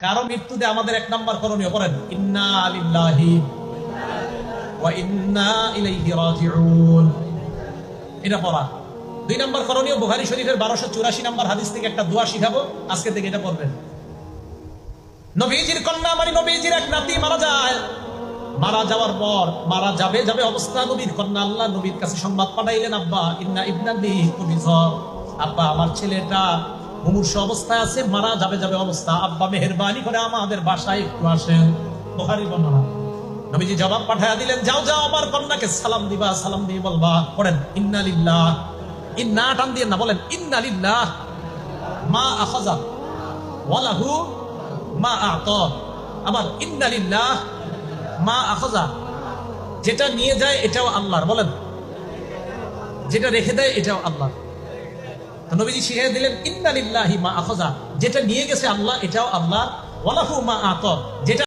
কারো মৃত্যুতে আমাদের এক নাম্বার করণীয় করেন ইন্না লিল্লাহি ওয়া ইন্না ইলাইহি রাজিউন, এটা পড়া। দুই নাম্বার করণীয় বুখারী শরীফের 1284 নাম্বার হাদিস থেকে একটা দোয়া শিখাবো, আজকে থেকে এটা পড়বেন। নবীজির কন্যা মানে নবীজির এক নাতি মারা যায়, মারা যাওয়ার পর মারা যাবে অবস্থা নবীর কন্যা আল্লাহ নবীর কাছে সংবাদ পাঠাইলেন, আব্বা ইন্না ইবনানি কুবিজ, আব্বা আমার ছেলেটা মুমূর্ষু অবস্থায় আছে, মারা যাবে অবস্থা, আব্বা মেহেরবানি করে আমাদের বাসায় একটু আসেন। বুখারী বর্ণনা। নবীজি জবাব পাঠায়া দিলেন, যাও আমার কন্যাকে সালাম দিবা, সালাম দিয়ে বলবা, পড়েন ইন্না লিল্লাহ, ইন্না টান দিয়ে না, বলেন ইন্না লিল্লাহ মা আখাযা ওয়া লাহু মা আ'তা। আবার ইন্না লিল্লাহ মা আখাযা, যেটা নিয়ে যায় এটাও আল্লাহর, বলেন যেটা রেখে দেয় এটাও আল্লাহর। নবীজি শিখিয়ে দিলেন ইন্না লিল্লাহি মা আখাযা, যেটা নিয়ে গেছে আল্লাহ এটাও আল্লাহ, ওয়া লাহু মা আ'তা, যেটা